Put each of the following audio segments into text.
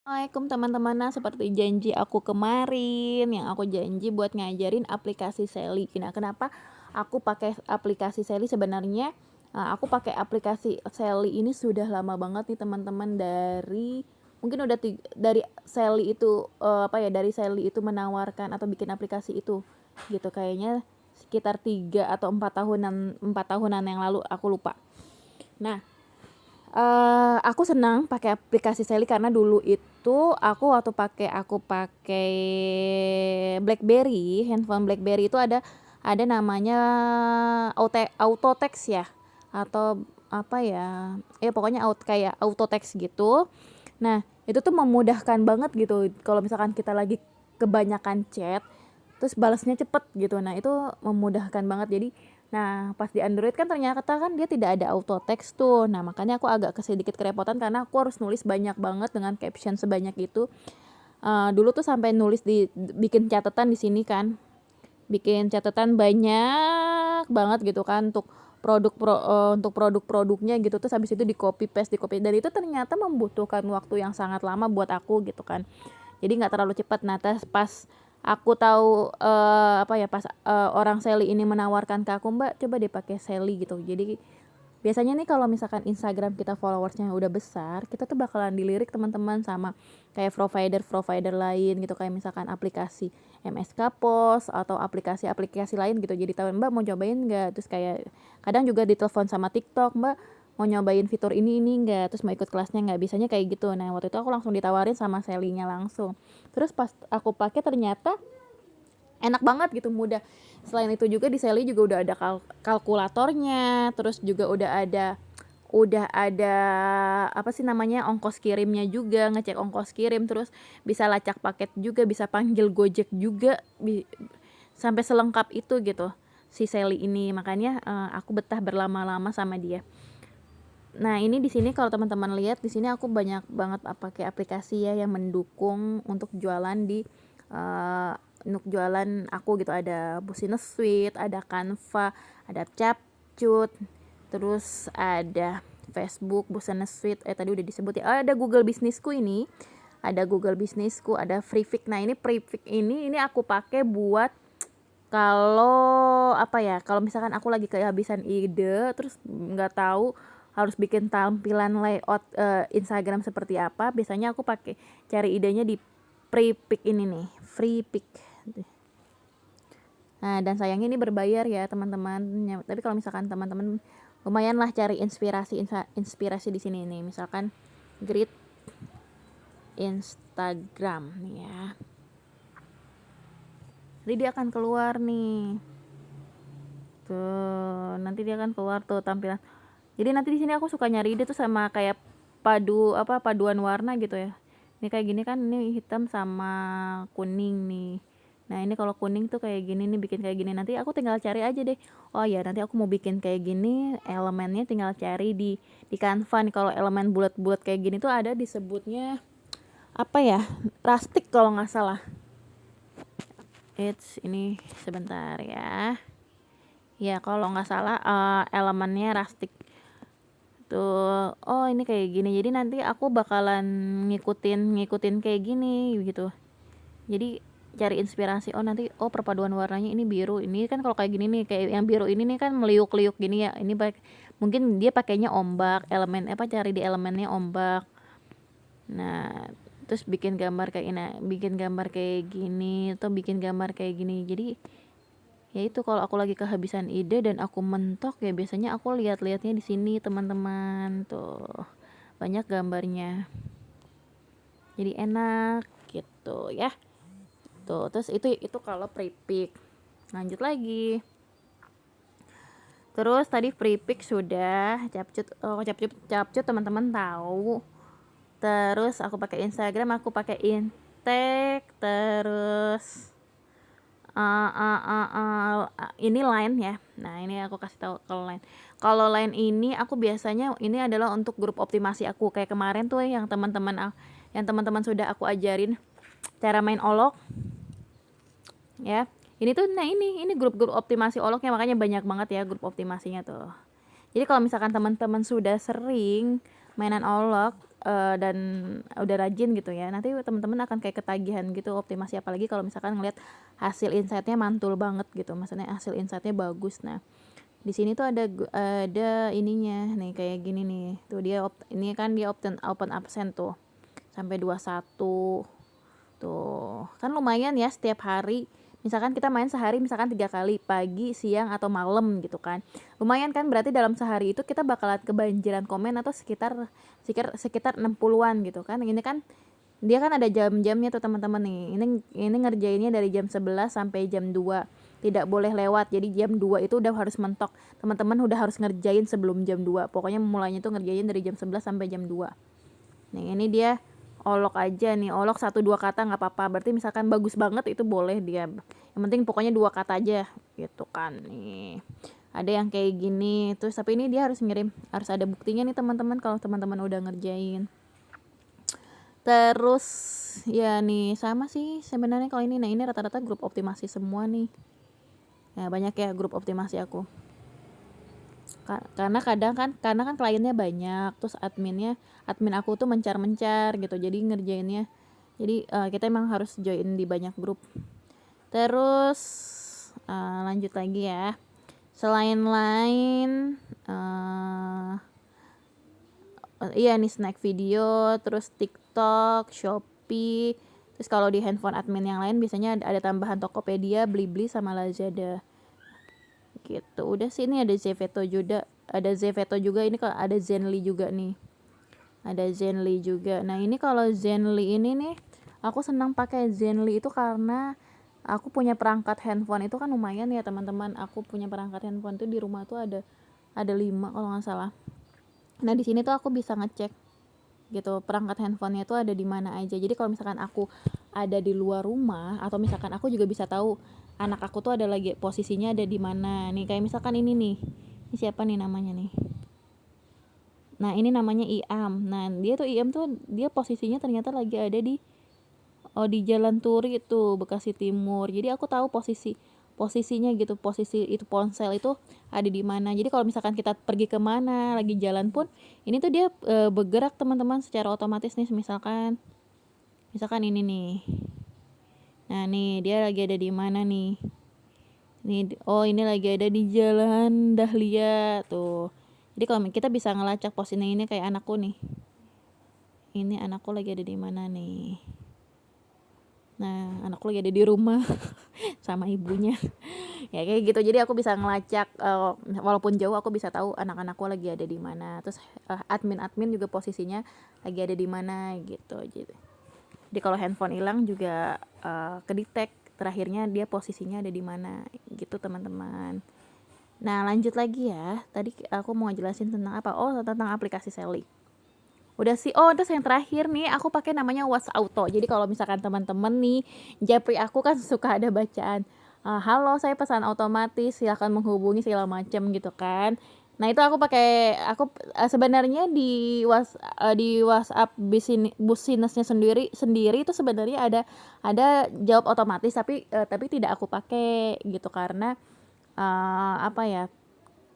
Assalamualaikum teman-teman. Nah, seperti janji aku kemarin, yang aku janji buat ngajarin aplikasi Sally. Nah, kenapa aku pakai aplikasi Sally sebenarnya? Aku pakai aplikasi Sally ini sudah lama banget nih teman-teman, dari mungkin udah dari Sally itu dari Sally itu menawarkan atau bikin aplikasi itu gitu, kayaknya sekitar 3 atau 4 tahunan yang lalu, aku lupa. Nah, aku senang pakai aplikasi Sally karena dulu itu aku pakai BlackBerry, handphone BlackBerry itu ada namanya auto text ya, atau apa ya, pokoknya kayak auto text gitu. Nah, itu tuh memudahkan banget gitu kalau misalkan kita lagi kebanyakan chat, terus balasnya cepet gitu. Nah, itu memudahkan banget. Jadi pas di Android kan ternyata kan dia tidak ada auto text tuh. Nah, makanya aku agak sedikit kerepotan karena aku harus nulis banyak banget dengan caption sebanyak itu. Dulu tuh sampai bikin catatan di sini kan. Bikin catatan banyak banget gitu kan untuk untuk produk-produknya gitu, terus habis itu di copy paste dan itu ternyata membutuhkan waktu yang sangat lama buat aku gitu kan. Jadi nggak terlalu cepat. Nah, pas aku tahu orang Sally ini menawarkan ke aku, Mbak coba deh pakai Sally gitu. Jadi biasanya nih kalau misalkan Instagram kita followersnya udah besar, kita tuh bakalan dilirik teman-teman sama kayak provider lain gitu, kayak misalkan aplikasi MSK Pos atau aplikasi-aplikasi lain gitu. Jadi tahu, Mbak mau cobain nggak? Terus kayak kadang juga ditelepon sama TikTok, Mbak mau nyobain fitur ini nggak, terus mau ikut kelasnya nggak, biasanya kayak gitu. Nah, waktu itu aku langsung ditawarin sama Sally-nya langsung. Terus pas aku pakai ternyata enak banget gitu, mudah. Selain itu juga di Sally juga udah ada kalkulatornya, terus juga udah ada apa sih namanya, ongkos kirimnya juga, ngecek ongkos kirim, terus bisa lacak paket juga, bisa panggil Gojek juga, sampai selengkap itu gitu si Sally ini. Makanya aku betah berlama-lama sama dia. Nah, ini di sini kalau teman-teman lihat, di sini aku banyak banget pakai aplikasi ya yang mendukung untuk jualan untuk jualan aku gitu. Ada Business Suite, ada Canva, ada Capcut, terus ada Facebook Business Suite, tadi udah disebut ya. Ada Google Businessku ini. Ada Google Businessku, ada Freepik. Nah, ini Freepik ini aku pakai buat kalau misalkan aku lagi kehabisan ide, terus nggak tahu harus bikin tampilan layout Instagram seperti apa, biasanya aku cari idenya di Freepik ini nih, Freepik. Nah, dan sayangnya ini berbayar ya teman-teman. Tapi kalau misalkan teman-teman lumayan lah cari inspirasi di sini nih, misalkan grid Instagram nih ya. Jadi dia akan keluar nih. Tuh, nanti dia akan keluar tuh tampilan. Jadi nanti di sini aku suka nyari ide tuh sama kayak paduan warna gitu ya. Ini kayak gini kan, ini hitam sama kuning nih. Nah, ini kalau kuning tuh kayak gini nih, bikin kayak gini. Nanti aku tinggal cari aja deh. Oh ya, nanti aku mau bikin kayak gini, elemennya tinggal cari di Canva nih. Kalau elemen bulat-bulat kayak gini tuh ada disebutnya apa ya? Rustic kalau nggak salah. Ini sebentar ya. Ya, kalau nggak salah elemennya rustic tuh. Oh, ini kayak gini. Jadi nanti aku bakalan ngikutin kayak gini gitu. Jadi cari inspirasi. Nanti perpaduan warnanya ini biru. Ini kan kalau kayak gini nih, kayak yang biru ini nih kan meliuk-liuk gini ya. Ini mungkin dia pakainya ombak, cari di elemennya ombak. Nah, terus bikin gambar kayak gini atau bikin gambar kayak gini. Jadi ya itu, kalau aku lagi kehabisan ide dan aku mentok ya, biasanya aku lihat-lihatnya di sini teman-teman. Tuh, banyak gambarnya, jadi enak gitu ya. Tuh, terus itu kalau Freepik. Lanjut lagi. Terus tadi Freepik sudah, Capcut teman-teman tahu. Terus aku pakai Instagram, aku pakai Intek, terus ini Line ya. Nah, ini aku kasih tahu kalau Line. Kalau Line ini aku biasanya ini adalah untuk grup optimasi aku. Kayak kemarin tuh yang teman-teman sudah aku ajarin cara main olok. Ya. Ini tuh ini grup-grup optimasi oloknya, makanya banyak banget ya grup optimasinya tuh. Jadi kalau misalkan teman-teman sudah sering mainan olok, dan udah rajin gitu ya, nanti teman-teman akan kayak ketagihan gitu optimasi, apalagi kalau misalkan ngelihat hasil insight-nya mantul banget gitu, maksudnya hasil insight-nya bagus. Nah, di sini tuh ada ininya nih kayak gini nih. Tuh ini kan dia open absen tuh sampai 21. Tuh, kan lumayan ya setiap hari. Misalkan kita main sehari misalkan 3 kali, pagi, siang, atau malam gitu kan. Lumayan kan, berarti dalam sehari itu kita bakalan kebanjiran komen atau sekitar 60-an gitu kan. Ini kan dia kan ada jam-jamnya tuh teman-teman nih. Ini ngerjainnya dari jam 11 sampai jam 2. Tidak boleh lewat. Jadi jam 2 itu udah harus mentok. Teman-teman udah harus ngerjain sebelum jam 2. Pokoknya mulainya tuh ngerjain dari jam 11 sampai jam 2. Nih, ini dia olok aja nih, olok 1-2 kata nggak apa-apa, berarti misalkan bagus banget itu boleh dia, yang penting pokoknya 2 kata aja gitu kan. Nih ada yang kayak gini terus, tapi ini dia harus ada buktinya nih teman-teman kalau teman-teman udah ngerjain. Terus ya nih sama sih sebenarnya kalau ini. Nah, ini rata-rata grup optimasi semua nih ya, banyak ya grup optimasi aku. Karena kan kliennya banyak, terus admin aku tuh mencar gitu, jadi ngerjainnya, jadi kita emang harus join di banyak grup. Terus lanjut lagi ya, selain lain iya nih snack video, terus TikTok, Shopee. Terus kalau di handphone admin yang lain biasanya ada tambahan Tokopedia, Blibli, sama Lazada gitu. Udah sih, ini ada Zeveto juga, ini kalau ada Zenly juga nih, nah ini kalau Zenly ini nih aku senang pakai Zenly itu karena aku punya perangkat handphone itu kan lumayan ya teman-teman. Aku punya perangkat handphone tuh di rumah tuh ada 5 kalau nggak salah. Nah, di sini tuh aku bisa ngecek gitu perangkat handphonenya tuh ada di mana aja. Jadi kalau misalkan aku ada di luar rumah, atau misalkan aku juga bisa tahu anak aku tuh ada lagi posisinya ada di mana nih. Kayak misalkan ini nih, ini siapa nih namanya nih, nah ini namanya Iam. Nah, dia tuh dia posisinya ternyata lagi ada di Jalan Turi itu, Bekasi Timur. Jadi aku tahu posisinya gitu, posisi itu ponsel itu ada di mana. Jadi kalau misalkan kita pergi kemana, lagi jalan pun, ini tuh dia bergerak teman-teman secara otomatis nih. Misalkan ini nih, nah nih dia lagi ada di mana nih. Ini lagi ada di Jalan Dahlia tuh. Jadi kalau kita bisa ngelacak posisinya, ini kayak anakku nih. Ini anakku lagi ada di mana nih. Nah, anakku lagi ada di rumah sama ibunya. Ya kayak gitu. Jadi aku bisa ngelacak walaupun jauh, aku bisa tahu anak-anakku lagi ada di mana. Terus admin juga posisinya lagi ada di mana gitu. Jadi kalau handphone hilang juga kedetek terakhirnya dia posisinya ada di mana gitu teman-teman. Nah, lanjut lagi ya. Tadi aku mau jelasin tentang apa? Tentang aplikasi Sally. Udah sih. Terus yang terakhir nih aku pakai namanya WhatsApp Auto. Jadi kalau misalkan teman-teman nih, japri aku kan suka ada bacaan, halo saya pesan otomatis, silakan menghubungi segala macam gitu kan. Nah, itu aku sebenarnya di WhatsApp businessnya sendiri itu sebenarnya ada jawab otomatis, tapi tidak aku pakai gitu karena apa ya,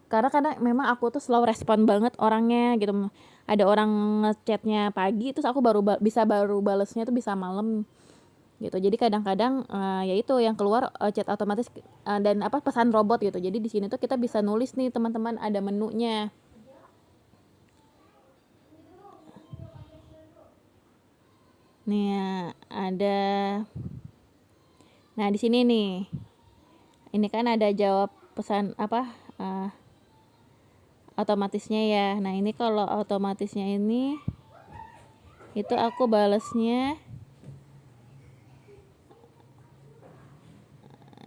karena kadang memang aku tuh slow respon banget orangnya gitu. Ada orang ngechatnya pagi, terus aku baru balesnya tuh bisa malam gitu. Jadi kadang-kadang ya itu yang keluar chat otomatis dan pesan robot gitu. Jadi di sini tuh kita bisa nulis nih teman-teman, ada menunya. Nih ada. Nah, di sini nih. Ini kan ada jawab pesan otomatisnya ya. Nah, ini kalau otomatisnya ini itu aku balesnya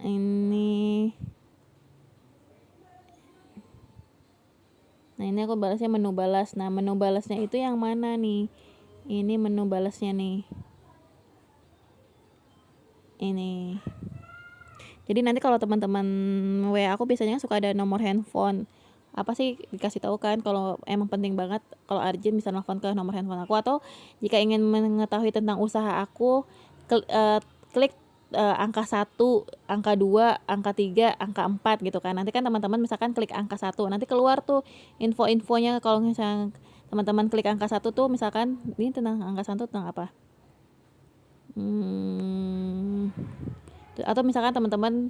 ini. Nah, ini aku balasnya menu balas. Nah, menu balasnya itu yang mana nih? Ini menu balasnya nih. Ini. Jadi nanti kalau teman-teman WA aku biasanya suka ada nomor handphone. Apa sih dikasih tahu kan kalau emang penting banget, kalau urgent bisa nelfon ke nomor handphone aku, atau jika ingin mengetahui tentang usaha aku, klik angka 1, angka 2, angka 3, angka 4 gitu kan. Nanti kan teman-teman misalkan klik angka 1, nanti keluar tuh info-infonya kalau misalnya teman-teman klik angka 1 tuh, misalkan ini tentang angka 1 tentang apa? Atau misalkan teman-teman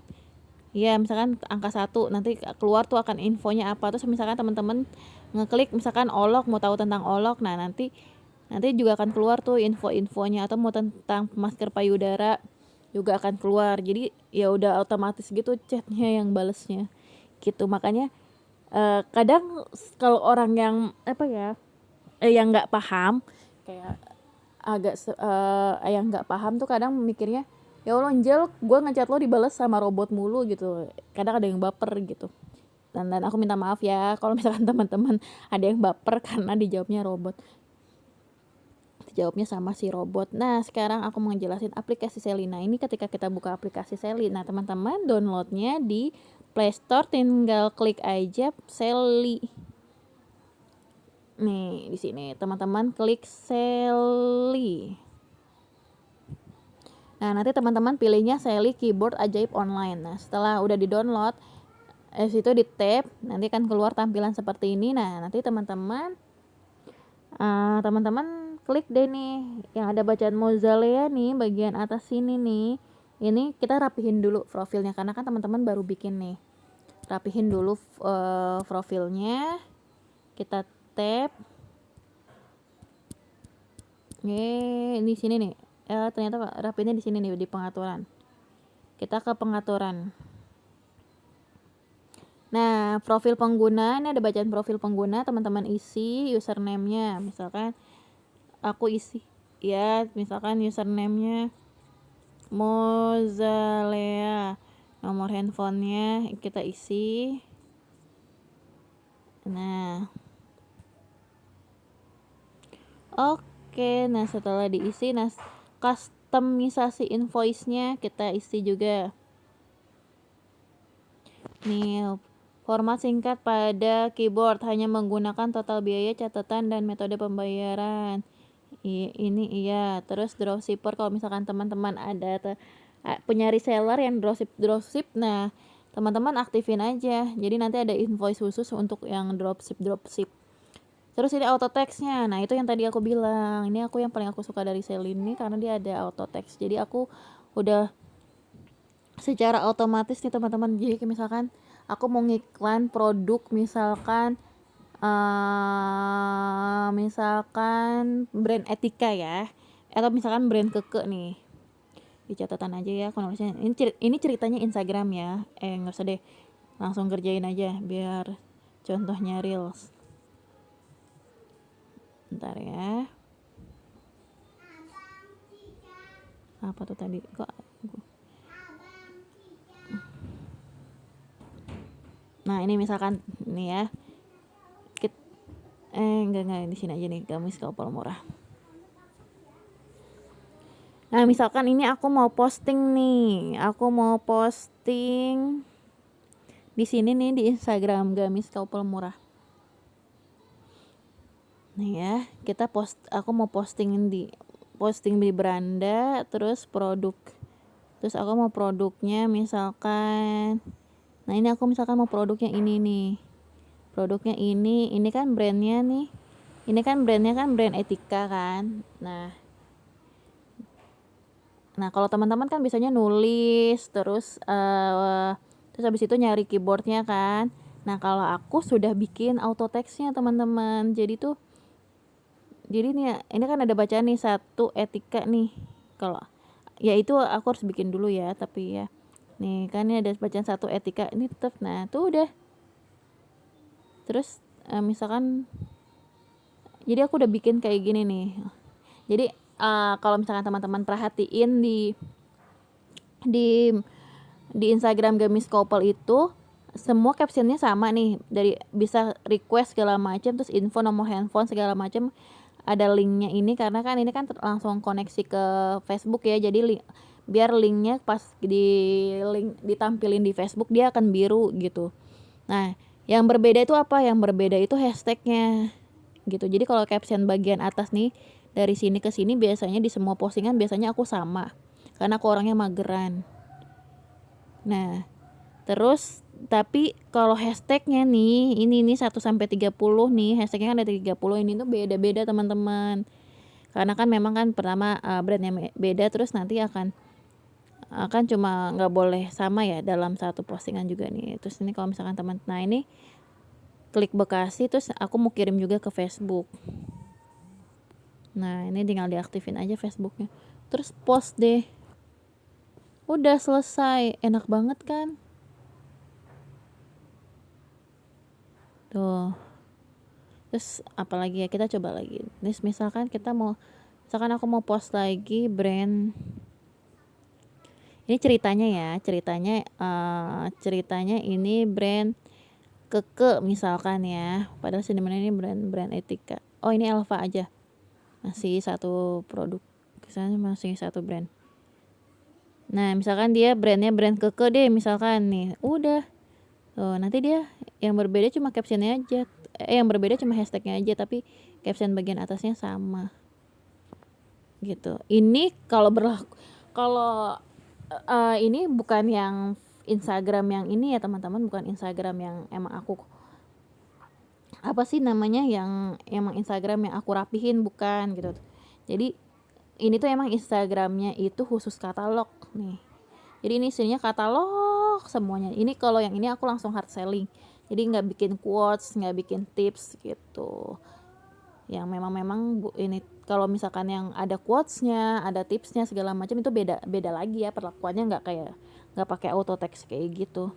ya misalkan angka 1 nanti keluar tuh akan infonya apa, terus misalkan teman-teman ngeklik misalkan olok, mau tahu tentang olok, nah nanti juga akan keluar tuh info-infonya, atau mau tentang masker payudara juga akan keluar. Jadi ya udah otomatis gitu chatnya yang balesnya gitu. Makanya kadang kalau orang yang yang nggak paham, kayak yang nggak paham tuh kadang mikirnya, ya Allah Angel, gue ngechat lo dibales sama robot mulu gitu. Kadang ada yang baper gitu. Dan aku minta maaf ya kalau misalkan teman-teman ada yang baper karena dijawabnya robot. Dijawabnya sama si robot. Nah, sekarang aku mau ngejelasin aplikasi Sally. Nah, ini ketika kita buka aplikasi Sally. Nah, teman-teman downloadnya di Play Store, tinggal klik aja Sally. Nih, di sini teman-teman klik Sally. Nah, nanti teman-teman pilihnya Sally Keyboard Ajaib Online. Nah, setelah udah di-download, situ di-tap, nanti kan keluar tampilan seperti ini. Nah, nanti teman-teman klik deh nih yang ada bacaan Mozalea nih, bagian atas sini nih. Ini kita rapihin dulu profilnya karena kan teman-teman baru bikin nih. Rapihin dulu profilnya. Kita tap. Ini sini nih. Ternyata rapiinnya di sini nih, di pengaturan. Kita ke pengaturan. Nah, profil pengguna, ini ada bacaan profil pengguna, teman-teman isi username-nya. Misalkan aku isi ya, misalkan username-nya Mozalea, nomor handphonenya kita isi. Nah, oke, nah setelah diisi, nah customisasi invoice-nya kita isi juga. Nih, format singkat pada keyboard, hanya menggunakan total biaya, catatan, dan metode pembayaran. Ini iya. Terus dropshipper, kalau misalkan teman-teman ada punya reseller yang dropship, nah teman-teman aktifin aja. Jadi nanti ada invoice khusus untuk yang dropship. Terus ini auto text-nya. Nah, itu yang tadi aku bilang. Ini yang paling aku suka dari Sally ini karena dia ada auto text. Jadi aku udah secara otomatis nih teman-teman. Jadi misalkan aku mau ngiklan produk, misalkan brand Etika ya, atau misalkan brand Keke nih, di catatan aja ya nulisnya. Ini ceritanya Instagram ya, nggak usah deh, langsung kerjain aja biar contohnya reels. Bentar ya, apa tuh tadi kok. Nah, ini misalkan nih ya, enggak di sini aja nih, gamis Kaupal Murah. Nah, misalkan ini aku mau posting nih. Di sini nih di Instagram Gamis Kaupal Murah. Nih ya, aku mau posting di beranda, terus produk. Terus aku mau produknya misalkan, nah ini aku misalkan mau produknya ini nih. Produknya ini kan brandnya nih. Ini kan brandnya kan brand Etika kan. Nah, kalau teman-teman kan biasanya nulis terus habis itu nyari keyboardnya kan. Nah, kalau aku sudah bikin auto text-nya teman-teman. Jadi nih, ini kan ada bacaan nih 1 Etika nih. Kalau ya itu aku harus bikin dulu ya, tapi ya. Nih kan ini ada bacaan 1 Etika ini tetap. Nah, tuh udah. Terus misalkan, jadi aku udah bikin kayak gini nih. Jadi kalau misalkan teman-teman perhatiin di Instagram Gamis Couple itu semua captionnya sama nih, dari bisa request segala macam, terus info, nomor handphone segala macam, ada linknya ini karena kan ini kan langsung koneksi ke Facebook ya. Jadi biar linknya pas ditampilin di Facebook dia akan biru gitu. Nah, yang berbeda itu apa? Yang berbeda itu hashtagnya gitu. Jadi kalau caption bagian atas nih, dari sini ke sini biasanya di semua postingan biasanya aku sama, karena aku orangnya mageran. Nah, terus Tapi kalau hashtagnya nih, ini 1-30 nih, hashtagnya kan ada 30, ini tuh beda-beda teman-teman. Karena kan memang kan pertama brandnya beda, terus nanti akan cuma nggak boleh sama ya dalam satu postingan juga nih. Terus ini kalau misalkan teman, nah ini klik Bekasi, terus aku mau kirim juga ke Facebook. Nah ini tinggal diaktifin aja Facebooknya, terus post deh, udah selesai. Enak banget kan tuh. Terus apalagi ya, kita coba lagi. Terus misalkan aku mau post lagi brand. Ini ceritanya ini brand Keke misalkan ya. Padahal sebenarnya ini brand etika. Oh ini Elva aja. Masih satu produk. Misalnya masih satu brand. Nah misalkan dia brandnya brand Keke deh misalkan nih. Udah. Tuh nanti dia yang berbeda cuma captionnya aja. Yang berbeda cuma hashtagnya aja, tapi caption bagian atasnya sama. Gitu. Ini kalau ini bukan yang Instagram yang ini ya teman-teman, bukan Instagram yang emang aku apa sih namanya, yang emang Instagram yang aku rapihin, bukan gitu. Jadi ini tuh emang Instagramnya itu khusus katalog nih. Jadi ini isinya katalog semuanya. Ini kalau yang ini aku langsung hard selling. Jadi nggak bikin quotes, nggak bikin tips gitu. Yang memang ini kalau misalkan yang ada quotesnya, ada tipsnya segala macam, itu beda lagi ya perlakuannya, nggak pakai auto text kayak gitu.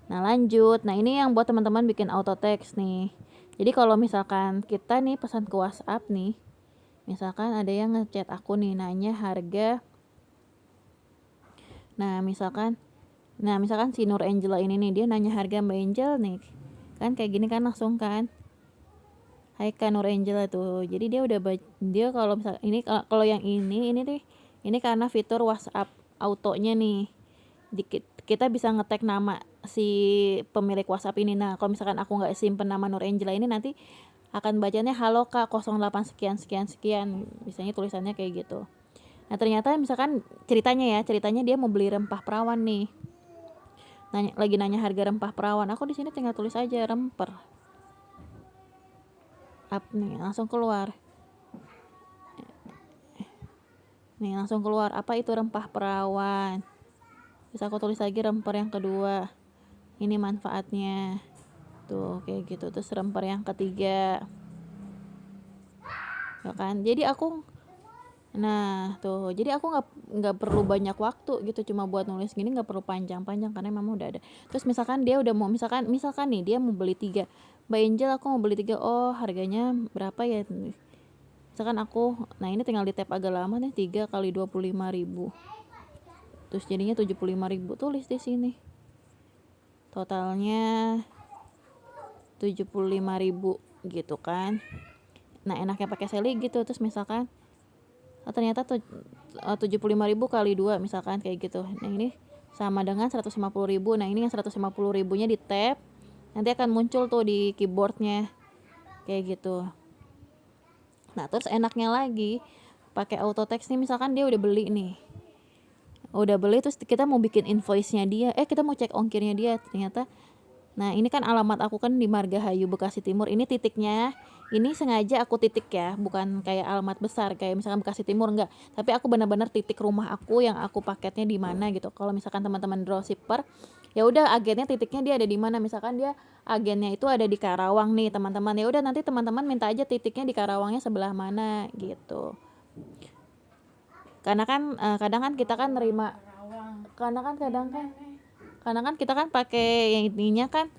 Nah lanjut, nah ini yang buat teman-teman bikin auto text nih. Jadi kalau misalkan kita nih pesan ke WhatsApp nih, misalkan ada yang ngechat aku nih nanya harga. Nah misalkan si Nur Angela ini nih, dia nanya harga Mbak Angel nih, kan kayak gini kan langsung kan, Hai Kak Nur Angela tuh. Jadi dia kalau misal ini, kalau yang ini nih, ini karena fitur WhatsApp autonya nih. Kita bisa ngetek nama si pemilik WhatsApp ini. Nah, kalau misalkan aku nggak simpen nama Nur Angela ini, nanti akan bacanya halo Kak 08 sekian sekian sekian. Biasanya tulisannya kayak gitu. Nah, ternyata misalkan ceritanya dia mau beli rempah perawan nih. Lagi nanya harga rempah perawan. Aku di sini tinggal tulis aja remper. Up nih, langsung keluar. Nih langsung keluar, apa itu rempah perawan. Bisa aku tulis lagi remper yang kedua. Ini manfaatnya. Tuh kayak gitu. Terus remper yang ketiga. Ya kan? Jadi aku nggak perlu banyak waktu gitu, cuma buat nulis gini nggak perlu panjang-panjang karena memang udah ada. Terus misalkan dia udah mau, misalkan nih dia mau beli 3, Mbak Angel aku mau beli 3, oh harganya berapa ya, misalkan nah ini tinggal di tap agak lama nih, 3 kali 25.000, terus jadinya 75.000, tulis di sini totalnya 75.000 gitu kan. Nah enaknya pakai seli gitu. Terus misalkan ternyata 75.000 kali 2 misalkan kayak gitu. Nah ini sama dengan 150.000. Nah ini yang 150.000 nya di tap, nanti akan muncul tuh di keyboardnya kayak gitu. Nah terus enaknya lagi pakai auto text nih, misalkan dia udah beli terus kita mau bikin invoice-nya dia, kita mau cek ongkirnya dia, ternyata nah ini kan alamat aku kan di Margahayu Bekasi Timur, ini titiknya ini sengaja aku titik ya, bukan kayak alamat besar kayak misalkan Bekasi Timur, enggak, tapi aku benar-benar titik rumah aku yang aku paketnya di mana gitu. Kalau misalkan teman-teman dropshipper ya udah agennya titiknya dia ada di mana, misalkan dia agennya itu ada di Karawang nih teman-teman, ya udah nanti teman-teman minta aja titiknya di Karawangnya sebelah mana gitu. Karena kan kadang kan kita kan nerima, kadang kan kita kan pakai yang ininya kan